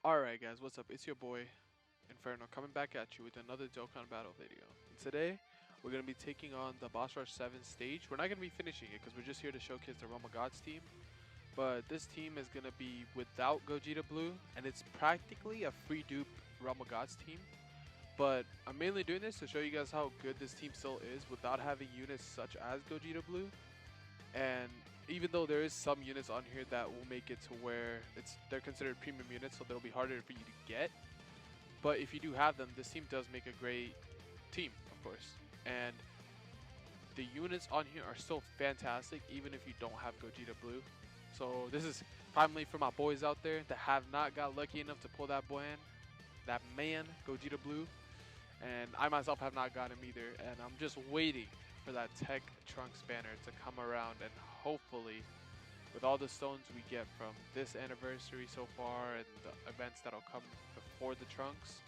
Alright guys, what's up? It's your boy, Inferno, coming back at you with another Dokkan battle video. And today, we're going to be taking on the Boss Rush 7 stage. We're not going to be finishing it because we're just here to showcase the Realm of Gods team. But this team is going to be without Gogeta Blue, and it's practically a free dupe Realm of Gods team. But I'm mainly doing this to show you guys how good this team still is without having units such as Gogeta Blue. And even though there is some units on here that will make it to where they're considered premium units, so they'll be harder for you to get. But if you do have them, this team does make a great team, of course. And the units on here are still fantastic, even if you don't have Gogeta Blue. So this is finally for my boys out there that have not got lucky enough to pull that man, Gogeta Blue. And I myself have not got him either, and I'm just waiting for that Tech Trunks banner to come around, and hopefully with all the stones we get from this anniversary so far and the events that'll come before the Trunks,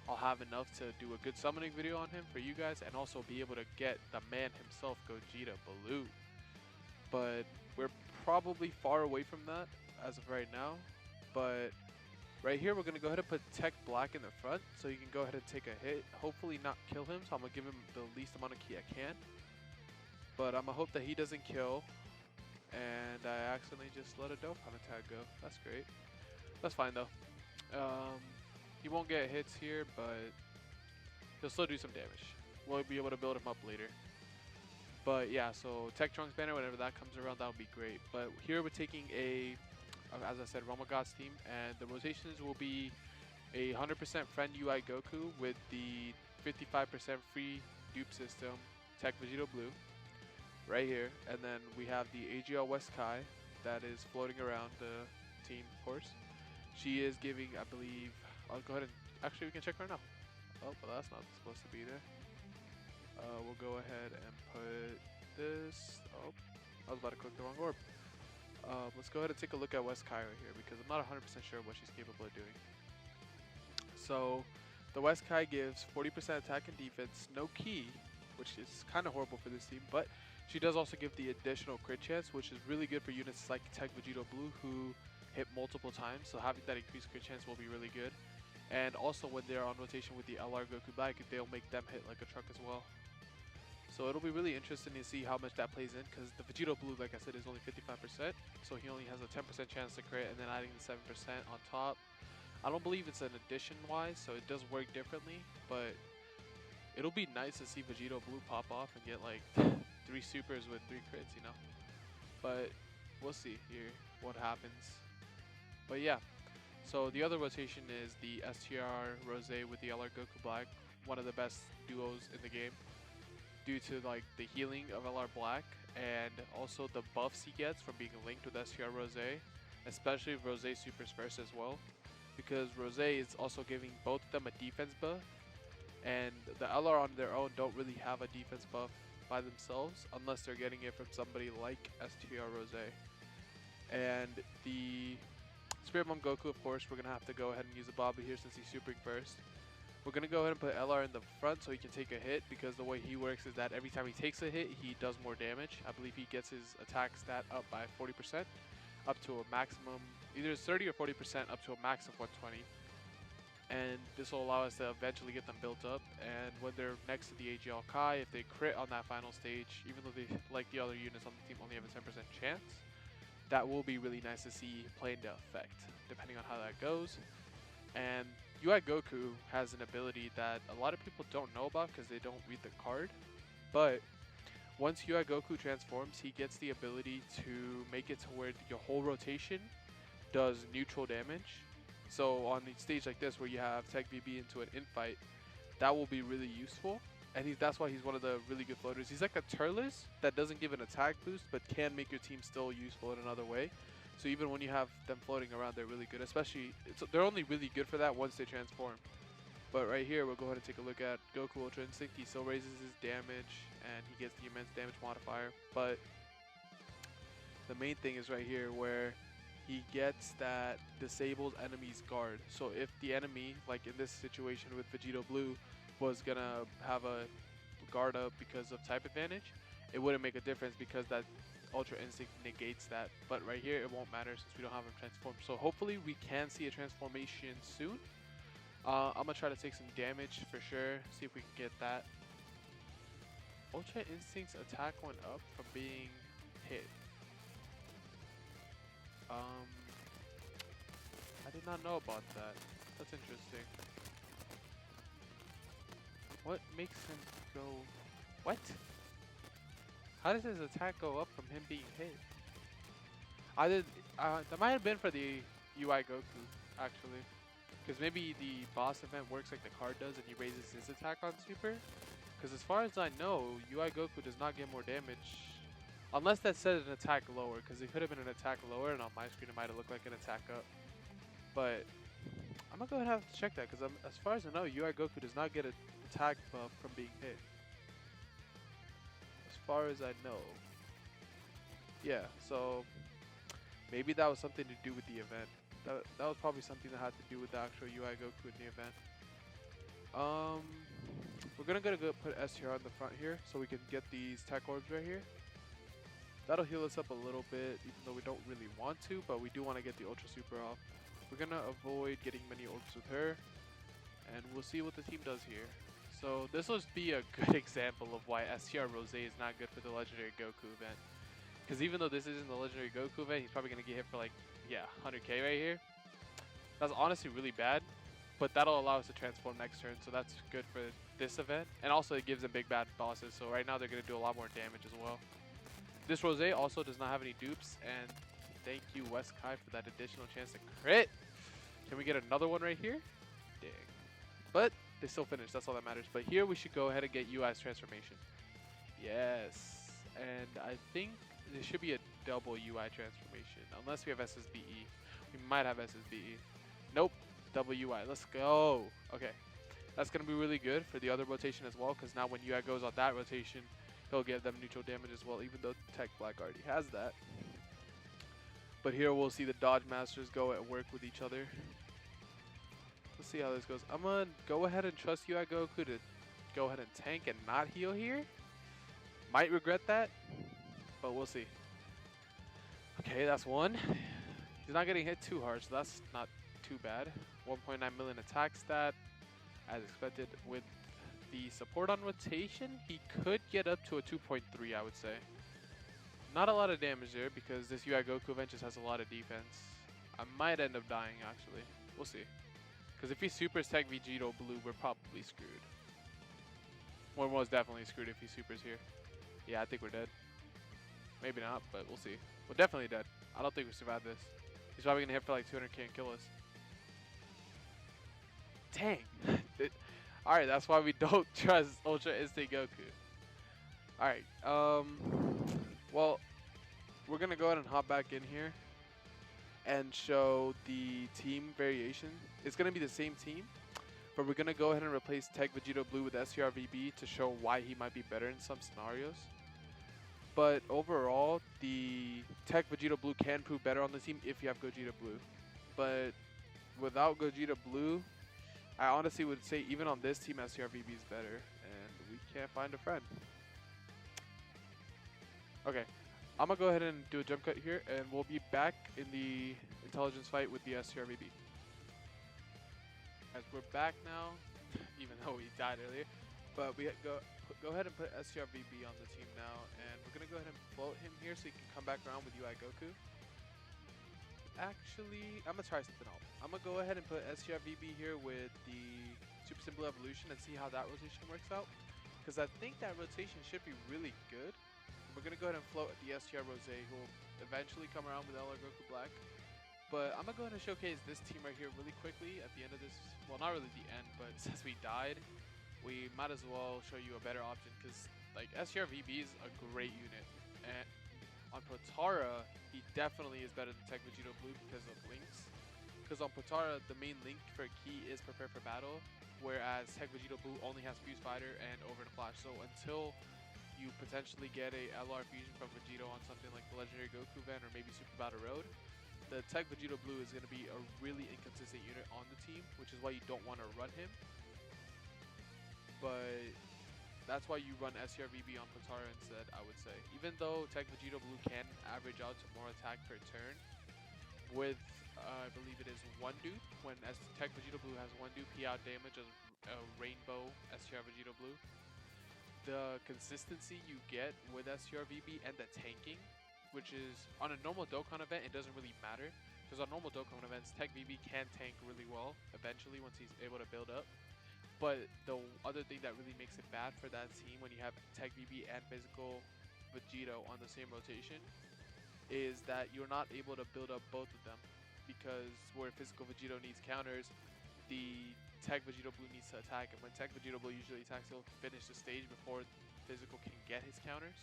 I'll have enough to do a good summoning video on him for you guys and also be able to get the man himself, Gogeta Blue. But we're probably far away from that as of right now, but right here we're going to go ahead and put Tech Black in the front so you can go ahead and take a hit, hopefully not kill him, so I'm going to give him the least amount of ki I can. But I'm going to hope that he doesn't kill. And I accidentally just let a Dokkan attack go. That's great. That's fine though. He won't get hits here, but he'll still do some damage. We'll be able to build him up later. But yeah, so Tech Trunks banner, whenever that comes around, that would be great. But here we're taking a, as I said, Realm of Gods team, and the rotations will be a 100% friend UI Goku with the 55% free dupe system Tech Vegito Blue. Right here, and then we have the AGL West Kai that is floating around the team, of course. She is giving, I believe, I'll go ahead and, actually we can check right now. Oh, but that's not supposed to be there. We'll go ahead and put this, oh, I was about to click the wrong orb. Let's go ahead and take a look at West Kai right here because I'm not 100% sure what she's capable of doing. So, the West Kai gives 40% attack and defense, no ki, which is kind of horrible for this team, but she does also give the additional crit chance, which is really good for units like Tech Vegito Blue who hit multiple times, so having that increased crit chance will be really good. And also when they're on rotation with the LR Goku Black, they'll make them hit like a truck as well. So it'll be really interesting to see how much that plays in, because the Vegito Blue, like I said, is only 55%, so he only has a 10% chance to crit, and then adding the 7% on top. I don't believe it's an addition wise, so it does work differently, but it'll be nice to see Vegito Blue pop off and get like 3 supers with 3 crits, you know. But we'll see here what happens. But yeah, so the other rotation is the STR Rose with the LR Goku Black, one of the best duos in the game, due to like the healing of LR Black and also the buffs he gets from being linked with STR Rose, especially if Rose supers first as well, because Rose is also giving both of them a defense buff, and the LR on their own don't really have a defense buff by themselves unless they're getting it from somebody like STR Rose. And the Spirit Mom Goku, of course, we're going to have to go ahead and use a Bobby here since he's supering first. We're going to go ahead and put LR in the front so he can take a hit, because the way he works is that every time he takes a hit, he does more damage. I believe he gets his attack stat up by 40%, up to a maximum, either 30 or 40%, up to a max of 120. And this will allow us to eventually get them built up, and when they're next to the AGL Kai, if they crit on that final stage, even though they, like the other units on the team, only have a 10% chance, that will be really nice to see play into effect, depending on how that goes. And UI Goku has an ability that a lot of people don't know about because they don't read the card, but once UI Goku transforms, he gets the ability to make it to where your whole rotation does neutral damage. So on a stage like this where you have Tech VB into an infight, that will be really useful. And that's why he's one of the really good floaters. He's like a Turles that doesn't give an attack boost, but can make your team still useful in another way. So even when you have them floating around, they're really good. Especially, they're only really good for that once they transform. But right here, we'll go ahead and take a look at Goku Ultra Instinct. He still raises his damage, and he gets the immense damage modifier. But the main thing is right here where he gets that disables enemy's guard. So if the enemy, like in this situation with Vegito Blue, was gonna have a guard up because of type advantage, it wouldn't make a difference because that Ultra Instinct negates that. But right here, it won't matter since we don't have him transformed. So hopefully we can see a transformation soon. I'm going to try to take some damage for sure. See if we can get that. Ultra Instinct's attack went up from being hit. I did not know about that. That's interesting. What makes him go... What? How does his attack go up from him being hit? That might have been for the UI Goku, actually. Because maybe the boss event works like the card does and he raises his attack on super. Because as far as I know, UI Goku does not get more damage. Unless that said an attack lower, because it could have been an attack lower and on my screen it might have looked like an attack up. But I'm going to go ahead and have to check that, because as far as I know, UI Goku does not get an attack buff from being hit. As far as I know. Yeah, so maybe that was something to do with the event. That was probably something that had to do with the actual UI Goku in the event. We're gonna go put STR on the front here so we can get these tech orbs right here. That'll heal us up a little bit, even though we don't really want to, but we do want to get the Ultra Super off. We're gonna avoid getting many orbs with her, and we'll see what the team does here. So this will be a good example of why STR Rose is not good for the Legendary Goku event. Because even though this isn't the Legendary Goku event, he's probably gonna get hit for like, yeah, 100k right here. That's honestly really bad, but that'll allow us to transform next turn, so that's good for this event. And also it gives them big bad bosses, so right now they're gonna do a lot more damage as well. This Rose also does not have any dupes, and thank you West Kai for that additional chance to crit. Can we get another one right here? Dang. But they still finished, that's all that matters. But here we should go ahead and get UI's transformation. Yes, and I think there should be a double UI transformation, unless we have SSBE. We might have SSBE. Nope, double UI, let's go. Okay, that's gonna be really good for the other rotation as well, because now when UI goes on that rotation, he'll give them neutral damage as well, even though Tech Black already has that. But here we'll see the Dodge Masters go at work with each other. Let's see how this goes. I'm gonna go ahead and trust UI Goku to go ahead and tank and not heal here. Might regret that, but we'll see. Okay, that's one. He's not getting hit too hard, so that's not too bad. 1.9 million attack stat, as expected. With the support on rotation, he could get up to a 2.3, I would say. Not a lot of damage there, because this UI Goku event just has a lot of defense. I might end up dying, actually. We'll see. Because if he supers Tech Vegito Blue, we're probably screwed. We're most definitely screwed if he supers here. Yeah, I think we're dead. Maybe not, but we'll see. We're definitely dead. I don't think we survive this. He's probably going to hit for like 200k and kill us. Dang. Alright, that's why we don't trust Ultra Instinct Goku. Alright, well, we're going to go ahead and hop back in here and show the team variation. It's going to be the same team, but we're going to go ahead and replace Tech Vegito Blue with STRVB to show why he might be better in some scenarios. But overall, the Tech Vegito Blue can prove better on the team if you have Gogeta Blue. But without Gogeta Blue, I honestly would say even on this team, STRVB is better, and we can't find a friend. Okay, I'm going to go ahead and do a jump cut here, and we'll be back in the intelligence fight with the STRVB. As we're back now, even though we died earlier, but we go ahead and put STRVB on the team now, and we're going to go ahead and float him here so he can come back around with UI Goku. Actually, I'm going to try something else. I'm going to go ahead and put STRVB here with the Super Simple Evolution and see how that rotation works out, because I think that rotation should be really good. We're going to go ahead and float the STR Rose, who will eventually come around with LR Goku Black. But I'm going to go ahead and showcase this team right here really quickly at the end of this. Well, not really the end, but since we died, we might as well show you a better option, because like STRVB is a great unit. And on Potara, he definitely is better than Tech Vegito Blue because of links. Because on Potara, the main link for key is Prepare for Battle, whereas Tech Vegito Blue only has Fuse Fighter and Over the Flash. So until you potentially get a LR fusion from Vegito on something like the Legendary Goku event or maybe Super Battle Road, the Tech Vegito Blue is going to be a really inconsistent unit on the team, which is why you don't want to run him. But that's why you run SCRVB on Potara instead, I would say. Even though Tech Vegito Blue can average out to more attack per turn, with I believe it is one dupe. When Tech Vegito Blue has one dupe, he out damage a Rainbow STR Vegito Blue. The consistency you get with STRVB and the tanking, which is on a normal Dokkan event, it doesn't really matter. Because on normal Dokkan events, Tech VB can tank really well eventually once he's able to build up. But the other thing that really makes it bad for that team when you have Tech VB and Physical Vegito on the same rotation is that you're not able to build up both of them. Because where Physical Vegito needs counters, the Tech Vegito Blue needs to attack. And when Tech Vegito Blue usually attacks, he'll finish the stage before Physical can get his counters.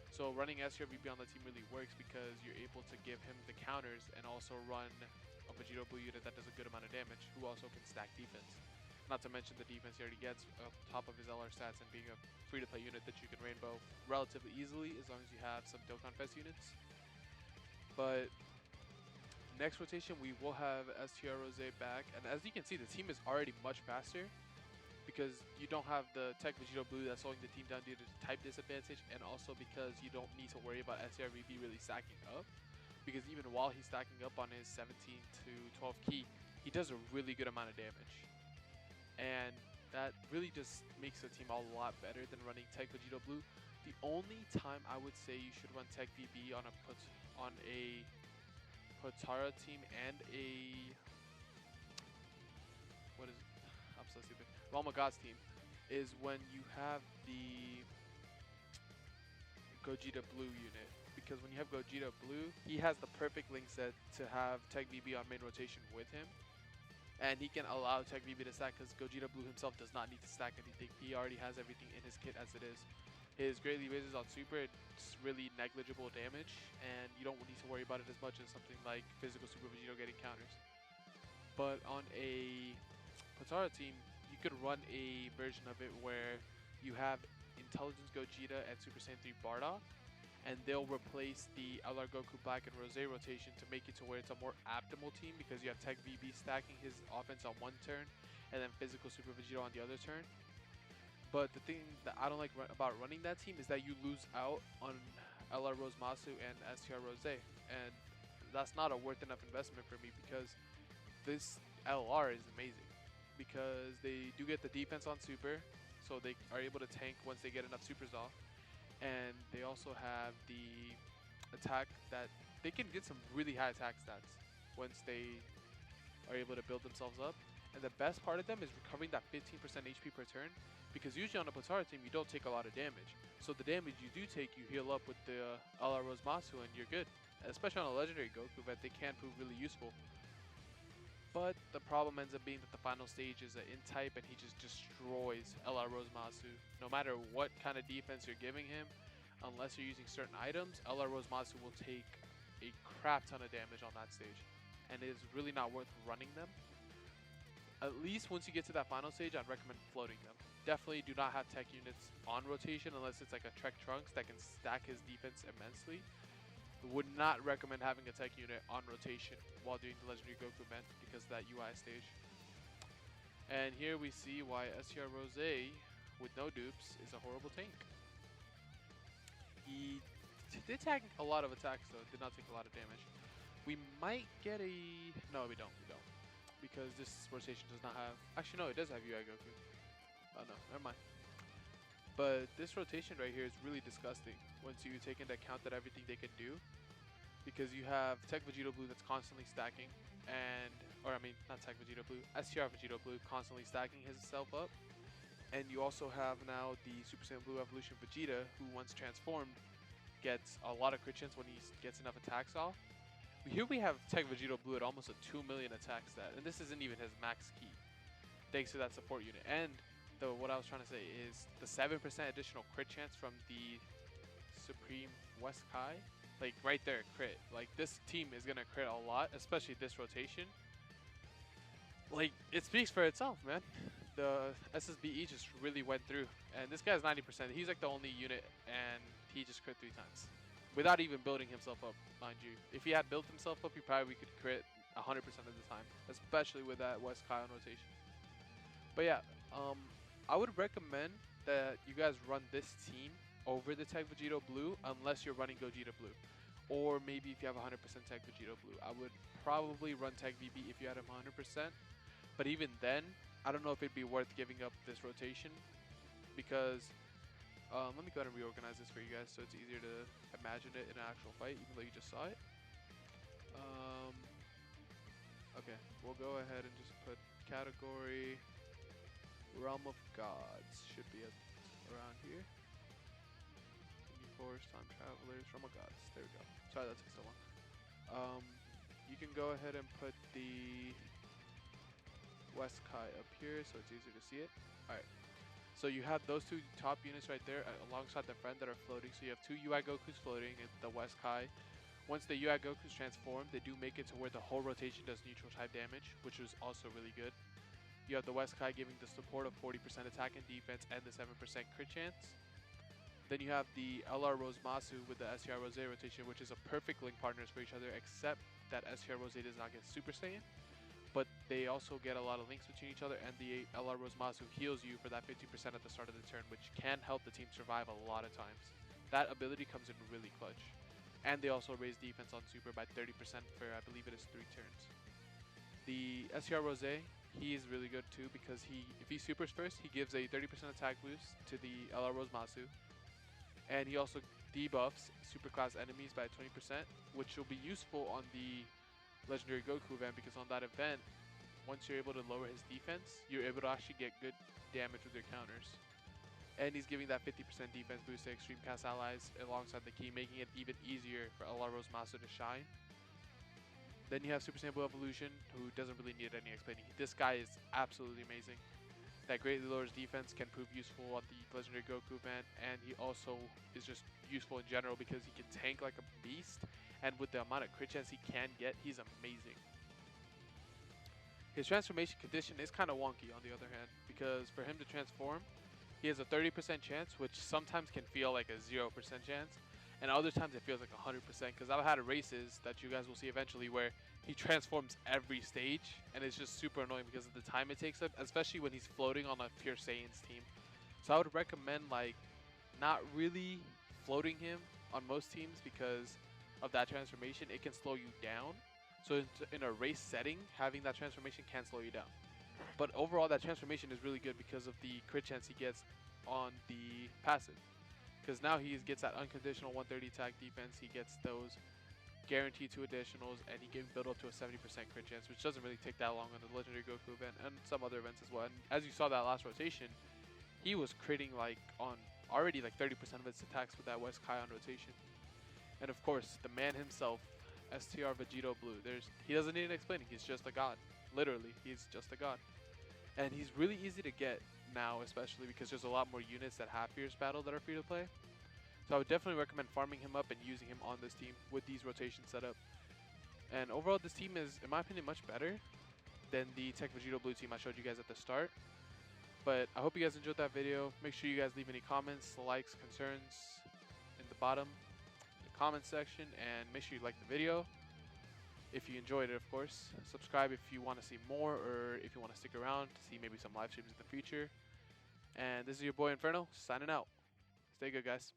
So running SRVB on the team really works because you're able to give him the counters and also run a Vegito Blue unit that does a good amount of damage, who also can stack defense. Not to mention the defense he already gets on top of his LR stats and being a free-to-play unit that you can rainbow relatively easily as long as you have some Dokkan Fest units. But next rotation we will have STR Rose back, and as you can see the team is already much faster because you don't have the Tech Vegito Blue that's slowing the team down due to type disadvantage, and also because you don't need to worry about STRVB really stacking up, because even while he's stacking up on his 17 to 12 key, he does a really good amount of damage. And that really just makes the team a lot better than running Tech Vegito Blue. The only time I would say you should run Tech VB on a Potara team and a I'm so stupid. Realm of Gods team is when you have the Gogeta Blue unit, because when you have Gogeta Blue, he has the perfect link set to have Tech VB on main rotation with him. And he can allow Tech VB to stack because Gogeta Blue himself does not need to stack anything. He already has everything in his kit as it is. His Greatly Raises on Super, it's really negligible damage, and you don't need to worry about it as much as something like Physical Super Vegito getting counters. But on a Potara team, you could run a version of it where you have Intelligence Gogeta and Super Saiyan 3 Bardock, and they'll replace the LR Goku Black and Rose rotation to make it to where it's a more optimal team because you have Tech VB stacking his offense on one turn and then Physical Super Vegito on the other turn. But the thing that I don't like about running that team is that you lose out on LR Rose Masu and STR Rose, and that's not a worth enough investment for me because this LR is amazing because they do get the defense on super, so they are able to tank once they get enough supers off. And they also have the attack that they can get some really high attack stats once they are able to build themselves up. And the best part of them is recovering that 15% HP per turn, because usually on a Potara team you don't take a lot of damage. So the damage you do take, you heal up with the Ala Rose Masu and you're good. Especially on a legendary Goku event, they can prove really useful. But the problem ends up being that the final stage is an in-type and he just destroys LR Rose Masu. No matter what kind of defense you're giving him, unless you're using certain items, LR Rose Masu will take a crap ton of damage on that stage. And it is really not worth running them. At least once you get to that final stage, I'd recommend floating them. Definitely do not have tech units on rotation unless it's like a Trek Trunks that can stack his defense immensely. Would not recommend having a tech unit on rotation while doing the Legendary Goku event because of that UI stage. And here we see why STR Rose with no dupes is a horrible tank. He did tag a lot of attacks though, did not take a lot of damage. We might get a... No, we don't. Because this rotation does not have... Actually, no, it does have UI Goku. Oh no, never mind. But this rotation right here is really disgusting once you take into account that everything they can do. Because you have Tech Vegito Blue that's constantly stacking, not Tech Vegito Blue, STR Vegito Blue constantly stacking himself up. And you also have now the Super Saiyan Blue Evolution Vegeta, who once transformed, gets a lot of crit chance when he gets enough attacks off. Here we have Tech Vegito Blue at almost a 2 million attack stat, and this isn't even his max key, thanks to that support unit. And what I was trying to say is the 7% additional crit chance from the Supreme West Kai, like right there, crit. Like this team is gonna crit a lot, especially this rotation. Like it speaks for itself, man. The SSBE just really went through, and this guy's 90%. He's like the only unit, and he just crit 3 times without even building himself up, mind you. If he had built himself up, he probably could crit 100% of the time, especially with that West Kai on rotation. But yeah, I would recommend that you guys run this team over the Tech Vegito Blue unless you're running Gogeta Blue. Or maybe if you have 100% Tech Vegito Blue. I would probably run Tech VB if you had him 100%. But even then, I don't know if it'd be worth giving up this rotation because let me go ahead and reorganize this for you guys so it's easier to imagine it in an actual fight, even though you just saw it. Okay, we'll go ahead and just put category Realm of Gods. Should be around here. Force, Time Travelers, Realm of Gods. There we go. Sorry that took so long. You can go ahead and put the West Kai up here so it's easier to see it. Alright. So you have those two top units right there alongside the friend that are floating. So you have two UI Gokus floating and the West Kai. Once the UI Gokus transform, they do make it to where the whole rotation does neutral type damage, which is also really good. You have the West Kai giving the support of 40% attack and defense and the 7% crit chance. Then you have the LR Rose Masu with the STR Rose rotation, which is a perfect link partners for each other, except that STR Rose does not get Super Saiyan. But they also get a lot of links between each other, and the LR Rose Masu heals you for that 50% at the start of the turn, which can help the team survive a lot of times. That ability comes in really clutch. And they also raise defense on Super by 30% for, I believe it is 3 turns. The STR Rose, he is really good too because if he supers first, he gives a 30% attack boost to the LR Rose Masu. And he also debuffs superclass enemies by 20%, which will be useful on the Legendary Goku event because on that event, once you're able to lower his defense, you're able to actually get good damage with your counters. And he's giving that 50% defense boost to Extreme Cast allies alongside the key, making it even easier for LR Rose Master to shine. Then you have Super Saiyan Blue Evolution, who doesn't really need any explaining. This guy is absolutely amazing. That greatly lowers defense, can prove useful on the Legendary Goku event, and he also is just useful in general because he can tank like a beast, and with the amount of crit chance he can get, he's amazing. His transformation condition is kind of wonky on the other hand, because for him to transform, he has a 30% chance, which sometimes can feel like a 0% chance, and other times it feels like 100% because I've had races that you guys will see eventually where he transforms every stage and it's just super annoying because of the time it takes up, especially when he's floating on a pure Saiyan's team. So I would recommend like not really floating him on most teams because of that transformation. It can slow you down. So in a race setting, having that transformation can slow you down. But overall, that transformation is really good because of the crit chance he gets on the passive. Because now he gets that unconditional 130 attack defense, he gets those guaranteed 2 additionals, and he can build up to a 70% crit chance, which doesn't really take that long on the Legendary Goku event and some other events as well. And as you saw that last rotation, he was critting like on already like 30% of his attacks with that West Kai on rotation. And of course, the man himself, STR Vegito Blue. He doesn't need explaining, he's just a god. Literally, he's just a god. And he's really easy to get now, especially because there's a lot more units that have Fierce Battle that are free to play. So I would definitely recommend farming him up and using him on this team with these rotations set up. And overall, this team is, in my opinion, much better than the Tech Vegito Blue team I showed you guys at the start. But I hope you guys enjoyed that video. Make sure you guys leave any comments, likes, concerns in the bottom, the comment section, and make sure you like the video. If you enjoyed it, of course. Subscribe if you want to see more or if you want to stick around to see maybe some live streams in the future. And this is your boy Inferno, signing out. Stay good, guys.